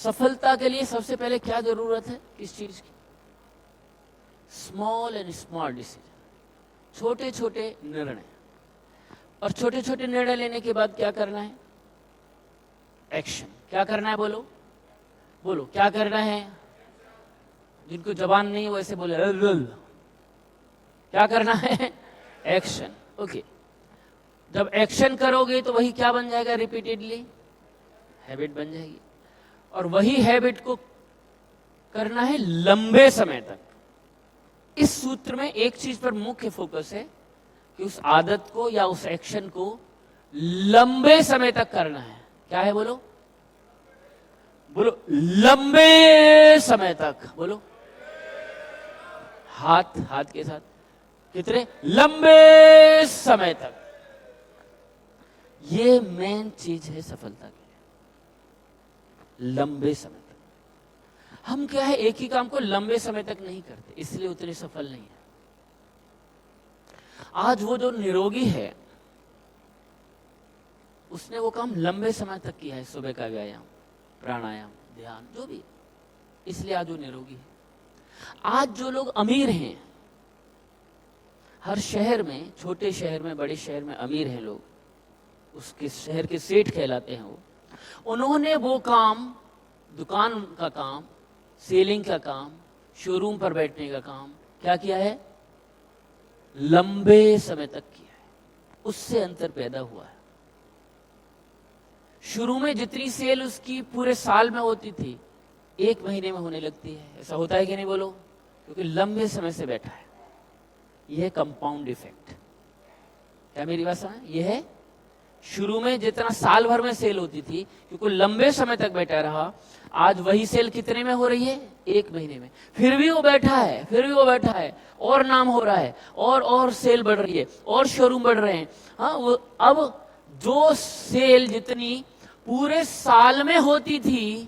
सफलता के लिए सबसे पहले क्या जरूरत है, किस चीज की? स्मॉल एंड स्मार्ट डिसीजन, छोटे छोटे निर्णय। और छोटे छोटे निर्णय लेने के बाद क्या करना है? एक्शन। क्या करना है? बोलो बोलो, क्या करना है? जिनको जबान नहीं वो ऐसे बोले क्या करना है? एक्शन। ओके, जब एक्शन करोगे तो वही क्या बन जाएगा? रिपीटेडली हैबिट बन जाएगी। और वही हैबिट को करना है लंबे समय तक। इस सूत्र में एक चीज पर मुख्य फोकस है कि उस आदत को या उस एक्शन को लंबे समय तक करना है। क्या है? बोलो बोलो, लंबे समय तक। बोलो हाथ हाथ के साथ, कितने? लंबे समय तक। ये मेन चीज है सफलता की, लंबे समय तक। हम क्या है, एक ही काम को लंबे समय तक नहीं करते, इसलिए उतने सफल नहीं है। आज वो जो निरोगी है उसने वो काम लंबे समय तक किया है, सुबह का व्यायाम, प्राणायाम, ध्यान, जो भी, इसलिए आज वो निरोगी है। आज जो लोग अमीर हैं, हर शहर में, छोटे शहर में, बड़े शहर में अमीर हैं लोग, उसके शहर के सेठ कहलाते हैं वो। उन्होंने वो काम, दुकान का काम, सेलिंग का काम, शोरूम पर बैठने का काम क्या किया है? लंबे समय तक किया है। उससे अंतर पैदा हुआ है। शुरू में जितनी सेल उसकी पूरे साल में होती थी, एक महीने में होने लगती है। ऐसा होता है कि नहीं? बोलो, क्योंकि लंबे समय से बैठा है। यह कंपाउंड इफेक्ट। क्या मेरी बात समझ? यह है, शुरू में जितना साल भर में सेल होती थी, क्योंकि लंबे समय तक बैठा रहा, आज वही सेल कितने में हो रही है? एक महीने में। फिर भी वो बैठा है, फिर भी वो बैठा है, और नाम हो रहा है, और सेल बढ़ रही है, और शोरूम बढ़ रहे हैं। हाँ, वो अब जो सेल जितनी पूरे साल में होती थी,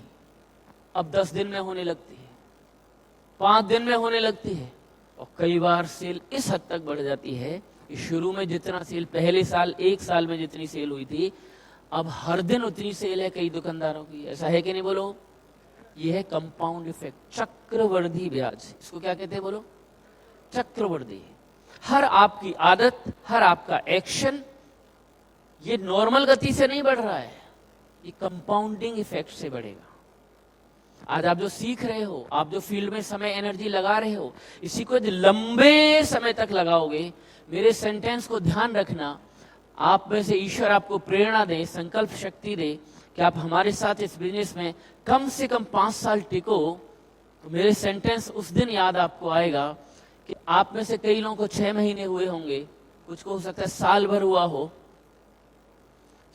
अब 10 दिन में होने लगती है, 5 दिन में होने लगती है, और कई बार सेल इस हद तक बढ़ जाती है कि शुरू में जितना सेल, पहले साल, एक साल में जितनी सेल हुई थी, अब हर दिन उतनी सेल है कई दुकानदारों की। ऐसा है कि नहीं? बोलो, यह है कंपाउंड इफेक्ट, चक्रवर्धी ब्याज। इसको क्या कहते हैं? बोलो, चक्रवर्धी। हर आपकी आदत, हर आपका एक्शन, ये नॉर्मल गति से नहीं बढ़ रहा है, ये कंपाउंडिंग इफेक्ट से बढ़ेगा। आज आप जो सीख रहे हो, आप जो फील्ड में समय, एनर्जी लगा रहे हो, इसी को लंबे समय तक लगाओगे। मेरे सेंटेंस को ध्यान रखना, आप में से ईश्वर आपको प्रेरणा दे, संकल्प शक्ति दे कि आप हमारे साथ इस बिजनेस में कम से कम 5 साल टिको, तो मेरे सेंटेंस उस दिन याद आपको आएगा कि आप में से कई लोगों को 6 महीने हुए होंगे, कुछ को हो सकता है साल भर हुआ हो।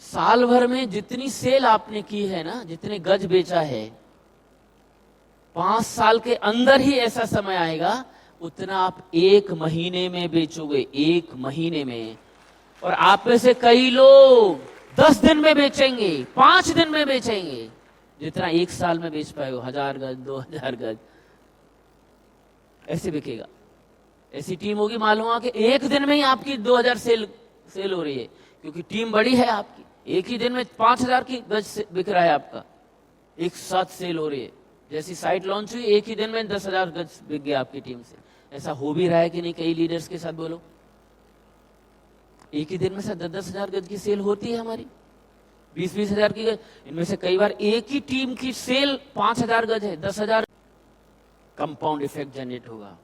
साल भर में जितनी सेल आपने की है ना, जितने गज बेचा है, 5 साल के अंदर ही ऐसा समय आएगा उतना आप 1 महीने में बेचोगे, 1 महीने में। और आप में से कई लोग 10 दिन में बेचेंगे, 5 दिन में बेचेंगे, जितना 1 साल में बेच पाए हो। 1000 गज, 2000 गज, ऐसे बिकेगा। ऐसी टीम होगी, मालूम हुआ कि एक दिन में ही आपकी 2000 सेल हो रही है, क्योंकि टीम बड़ी है आपकी। एक ही दिन में 5000 की गज बिक रहा है आपका, एक साथ सेल हो रही है। जैसी साइट लॉन्च हुई, एक ही दिन में 10,000 गज बिक गया आपकी टीम से। ऐसा हो भी रहा है कि नहीं? कई लीडर्स के साथ बोलो, एक ही दिन में से 10,000 गज की सेल होती है हमारी, 20-20 हजार की गज। इनमें से कई बार एक ही टीम की सेल 5,000 गज है, 10,000। कंपाउंड इफेक्ट जनरेट होगा।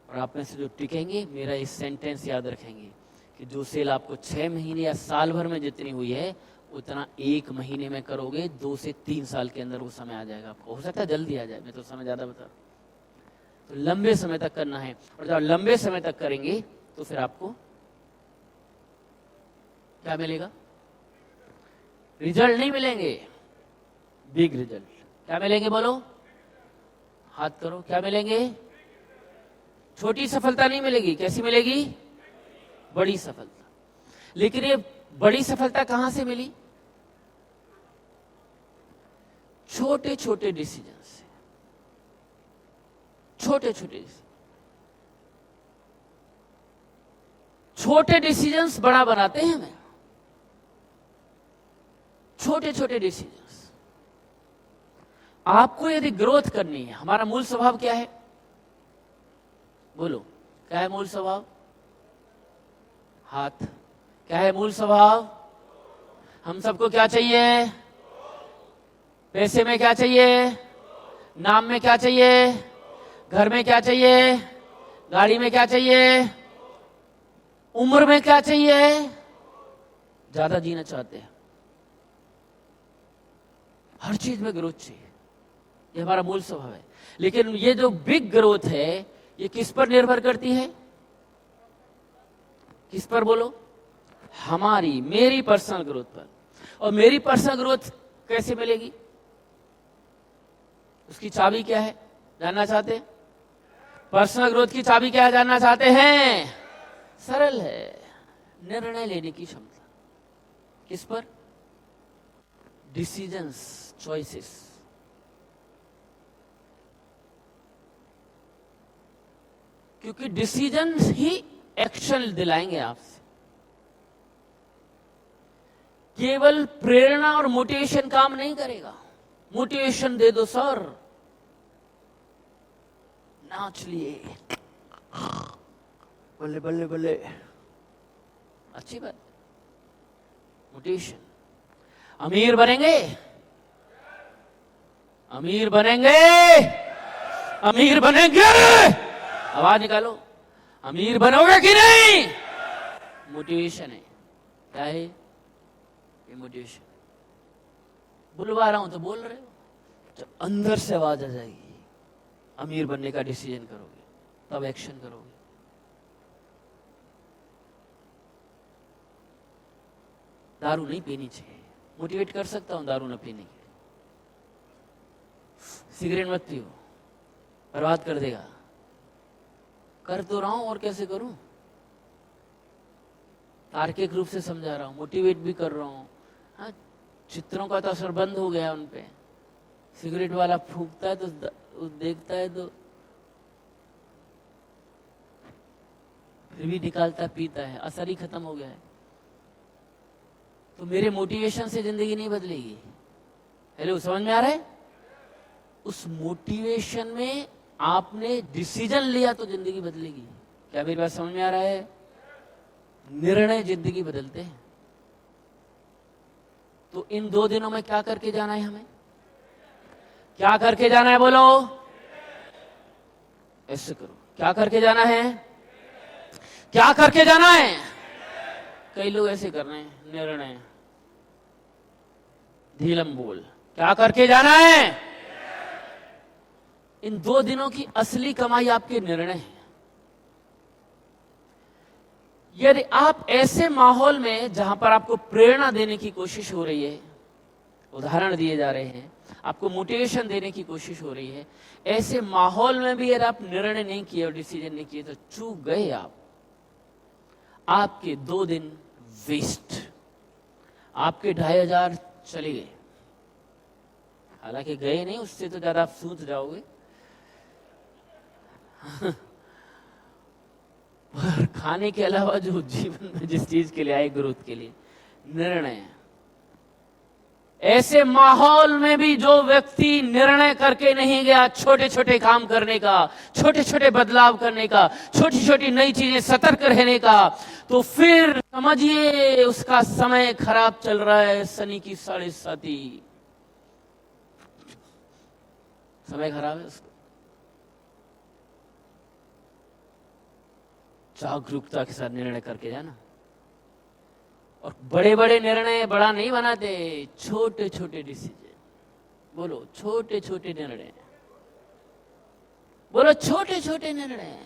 और आप में से जो टिकेंगे, मेरा इस सेंटेंस याद रखेंगे कि जो सेल आपको 6 महीने या साल भर में जितनी हुई है, उतना 1 महीने में करोगे। 2 से 3 साल के अंदर वो समय आ जाएगा आपको। हो सकता है जल्दी आ जाए, मैं तो समय ज्यादा बता रहा हूं। तो लंबे समय तक करना है, और जब लंबे समय तक करेंगे तो फिर आपको क्या मिलेगा? रिजल्ट नहीं मिलेंगे, बिग रिजल्ट। क्या मिलेंगे? बोलो, हाथ करो। क्या मिलेंगे? छोटी सफलता नहीं मिलेगी। कैसी मिलेगी? बड़ी सफलता। लेकिन ये बड़ी सफलता कहां से मिली? छोटे छोटे डिसीजन से। छोटे डिसीजंस बड़ा बनाते हैं हमें। छोटे छोटे डिसीजंस। आपको यदि ग्रोथ करनी है, हमारा मूल स्वभाव क्या है? बोलो, क्या है मूल स्वभाव? हाथ। क्या है मूल स्वभाव? हम सबको क्या चाहिए? पैसे में क्या चाहिए? नाम में क्या चाहिए? घर में क्या चाहिए? गाड़ी में क्या चाहिए? उम्र में क्या चाहिए? ज्यादा जीना चाहते हैं, हर चीज में ग्रोथ चाहिए, ये हमारा मूल स्वभाव है। लेकिन ये जो बिग ग्रोथ है, ये किस पर निर्भर करती है? किस पर बोलो? हमारी, मेरी पर्सनल ग्रोथ पर। और मेरी पर्सनल ग्रोथ कैसे मिलेगी? उसकी चाबी क्या है, जानना चाहते हैं? पर्सनल ग्रोथ की चाबी क्या है, जानना चाहते हैं? सरल है, निर्णय लेने की क्षमता। किस पर? Decisions, choices. क्योंकि डिसीजन ही एक्शन दिलाएंगे आपसे। केवल प्रेरणा और मोटिवेशन काम नहीं करेगा। मोटिवेशन दे दो सर, नाच लिए, बल्ले बल्ले बल्ले, अच्छी बात। मोटिवेशन, अमीर बनेंगे, अमीर बनेंगे, अमीर बनेंगे, आवाज निकालो, अमीर बनोगे कि नहीं? मोटिवेशन है। क्या है ये? मोटिवेशन। बुलवा रहा हूं तो बोल रहे हो, जब अंदर से आवाज आ जाएगी, अमीर बनने का डिसीजन करोगे, तब एक्शन करोगे। दारू नहीं पीनी चाहिए, मोटिवेट कर सकता हूं दारू न पीने के लिए। सिगरेट मत पियो, बर्बाद कर देगा। कर तो रहा हूं, और कैसे करूं? तार्किक रूप से समझा रहा हूं, मोटिवेट भी कर रहा हूं। हाँ, चित्रों का तो असर बंद हो गया उन पे। सिगरेट वाला फूंकता है तो देखता है तो फिर भी निकालता, पीता है, असर ही खत्म हो गया है। तो मेरे मोटिवेशन से जिंदगी नहीं बदलेगी। हेलो, समझ में आ रहा है? उस मोटिवेशन में आपने डिसीजन लिया तो जिंदगी बदलेगी। क्या मेरी बात समझ में आ रहा है? निर्णय जिंदगी बदलते हैं। तो इन 2 दिनों में क्या करके जाना है हमें? क्या करके जाना है बोलो? ऐसे करो, क्या करके जाना है? क्या करके जाना है? कई लोग ऐसे कर रहे हैं, निर्णय। धीलम बोल, क्या करके जाना है? इन 2 दिनों की असली कमाई आपके निर्णय है। यदि आप ऐसे माहौल में, जहां पर आपको प्रेरणा देने की कोशिश हो रही है, उदाहरण दिए जा रहे हैं, आपको मोटिवेशन देने की कोशिश हो रही है, ऐसे माहौल में भी यदि आप निर्णय नहीं किए और डिसीजन नहीं किए तो चूक गए आप। आपके 2 दिन वेस्ट, आपके 2500 चले गए। हालांकि गए नहीं, उससे तो ज्यादा आप सूझ जाओगे। पर खाने के अलावा जो जीवन में जिस चीज के लिए आए, ग्रोथ के लिए, निर्णय। ऐसे माहौल में भी जो व्यक्ति निर्णय करके नहीं गया छोटे छोटे काम करने का, छोटे छोटे बदलाव करने का, छोटी छोटी नई चीजें सतर्क रहने का, तो फिर समझिए उसका समय खराब चल रहा है। शनि की 7.5 समय खराब है उसका। जागरूकता के साथ निर्णय करके जाना। और बड़े बड़े निर्णय बड़ा नहीं बनाते, छोटे छोटे डिसीजन। बोलो, छोटे छोटे निर्णय। बोलो, छोटे छोटे निर्णय।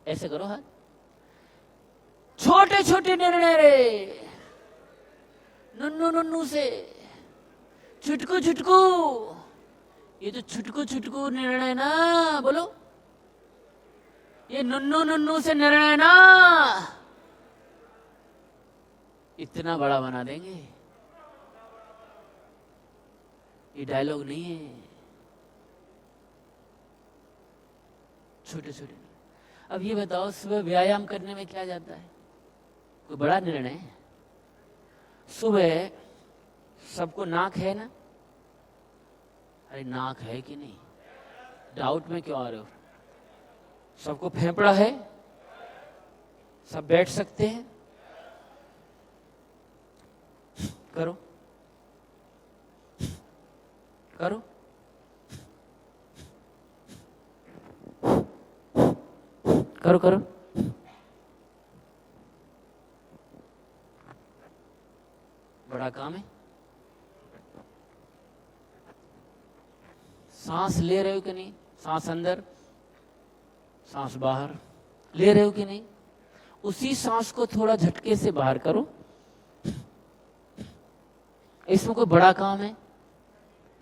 ऐसे करो हाथ। छोटे छोटे निर्णय रे, नन्नू नन्नू से, छुटकू छुटकू। ये जो छुटकू छुटकू निर्णय ना, बोलो, ये नन्नू नन्नू से निर्णय ना इतना बड़ा बना देंगे। ये डायलॉग नहीं है, छोटे छोटे। अब ये बताओ, सुबह व्यायाम करने में क्या जाता है? कोई बड़ा निर्णय है? सुबह सबको नाक है ना? अरे नाक है कि नहीं? डाउट में क्यों आ रहे हो? सबको फेफड़ा है? सब बैठ सकते हैं? करो करो। करो करो। बड़ा काम है। सांस ले रहे हो कि नहीं? सांस अंदर, सांस बाहर। ले रहे हो कि नहीं? उसी सांस को थोड़ा झटके से बाहर करो। इसमें कोई बड़ा काम है?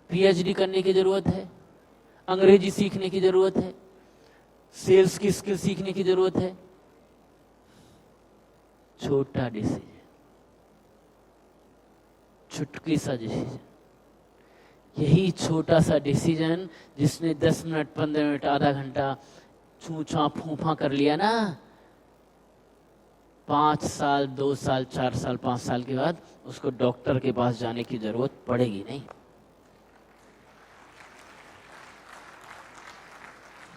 पीएचडी करने की जरूरत है? अंग्रेजी सीखने की जरूरत है? सेल्स की स्किल सीखने की जरूरत है? छोटा डिसीजन, चुटकी सा डिसीजन। यही छोटा सा डिसीजन जिसने 10 मिनट, 15 मिनट, आधा घंटा छूछा फूफा कर लिया ना, 5 साल, 2 साल, 4 साल, 5 साल के बाद उसको डॉक्टर के पास जाने की जरूरत पड़ेगी नहीं।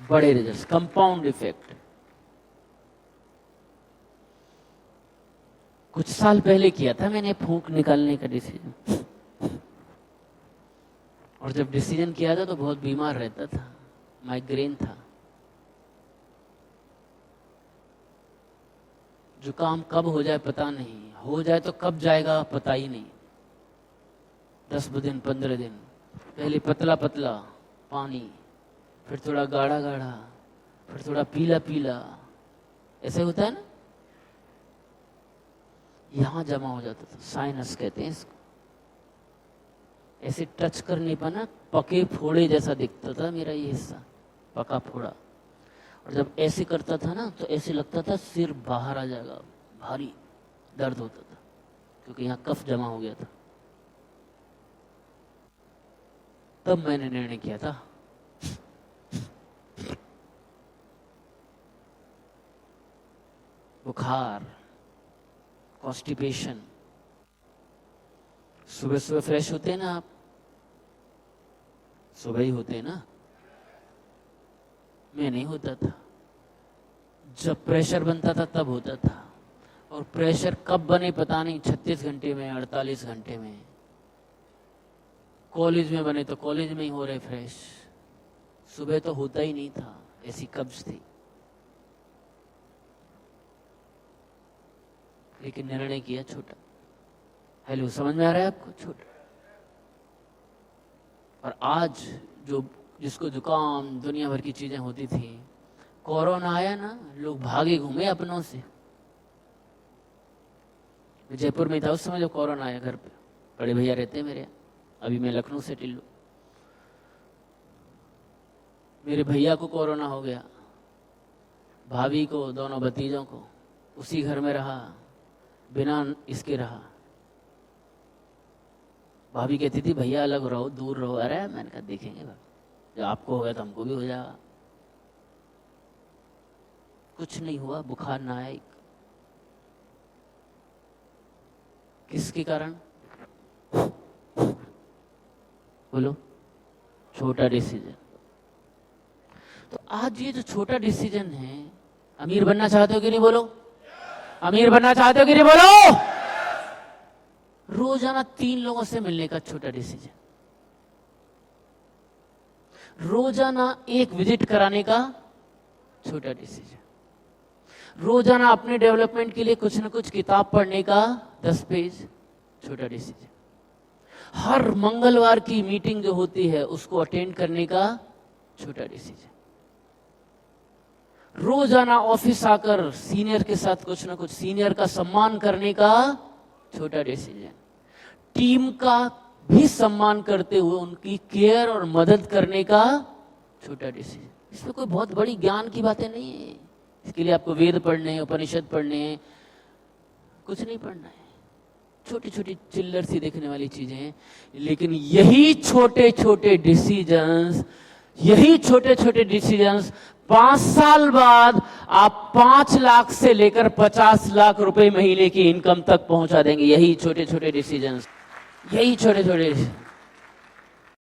बड़े रिजल्ट, कंपाउंड इफेक्ट। कुछ साल पहले किया था मैंने फूंक निकालने का डिसीजन, और जब डिसीजन किया था तो बहुत बीमार रहता था, माइग्रेन था, जुकाम कब हो जाए पता नहीं, हो जाए तो कब जाएगा पता ही नहीं। 10 दिन 15 दिन पहले पतला पतला पानी, फिर थोड़ा गाढ़ा गाढ़ा, फिर थोड़ा पीला पीला, ऐसे होता है ना, यहां जमा हो जाता था। साइनस कहते हैं इसको। ऐसे टच करने पर ना पके फोड़े जैसा दिखता था मेरा ये हिस्सा, पका फोड़ा। और जब ऐसे करता था ना तो ऐसे लगता था सिर बाहर आ जाएगा, भारी दर्द होता था, क्योंकि यहाँ कफ जमा हो गया था। तब मैंने निर्णय किया था बुखार, कॉन्स्टिपेशन, सुबह सुबह फ्रेश होते हैं ना आप? सुबह ही होते हैं ना? मैं नहीं होता था। जब प्रेशर बनता था तब होता था, और प्रेशर कब बने पता नहीं, 36 घंटे में, 48 घंटे में। कॉलेज में बने तो कॉलेज में ही हो रहे फ्रेश, सुबह तो होता ही नहीं था, ऐसी कब्ज थी। लेकिन निर्णय किया छोटा। हेलो, समझ में आ रहा है आपको? छोटा। और आज जो जिसको जुकाम, दुनिया भर की चीजें होती थी, कोरोना आया ना, लोग भागे घूमे अपनों से। जयपुर में था उस समय जो कोरोना आया, घर पे बड़े भैया रहते हैं मेरे, अभी मैं लखनऊ से टिल्लू। मेरे भैया को कोरोना हो गया, भाभी को, दोनों भतीजों को। उसी घर में रहा, बिना इसके रहा। भाभी कहती थी भैया अलग रहो, दूर रहो। अरे मैंने कहा देखेंगे, जब आपको हो गया तो हमको भी हो जाएगा। कुछ नहीं हुआ, बुखार ना आया। किसके कारण? बोलो। छोटा डिसीजन। तो आज ये जो छोटा डिसीजन है, अमीर बनना चाहते हो कि नहीं? बोलो। अमीर बनना चाहते हो कि नहीं? बोलो। रोजाना 3 लोगों से मिलने का छोटा डिसीजन, रोजाना 1 विजिट कराने का छोटा डिसीजन, रोजाना अपने डेवलपमेंट के लिए कुछ न कुछ किताब पढ़ने का 10 पेज छोटा डिसीजन, हर मंगलवार की मीटिंग जो होती है उसको अटेंड करने का छोटा डिसीजन, रोजाना ऑफिस आकर सीनियर के साथ कुछ ना कुछ, सीनियर का सम्मान करने का छोटा डिसीजन, टीम का भी सम्मान करते हुए उनकी केयर और मदद करने का छोटा डिसीजन। इसमें कोई बहुत बड़ी ज्ञान की बातें नहीं है। इसके लिए आपको वेद पढ़ने हैं, उपनिषद पढ़ने हैं, कुछ नहीं पढ़ना है। छोटी छोटी चिल्लर सी देखने वाली चीजें हैं। लेकिन यही छोटे छोटे डिसीजंस, 5 साल बाद आप 5 लाख से लेकर 50 लाख रुपए महीने की इनकम तक पहुंचा देंगे। यही छोटे छोटे डिसीजंस। यही छोटे छोटे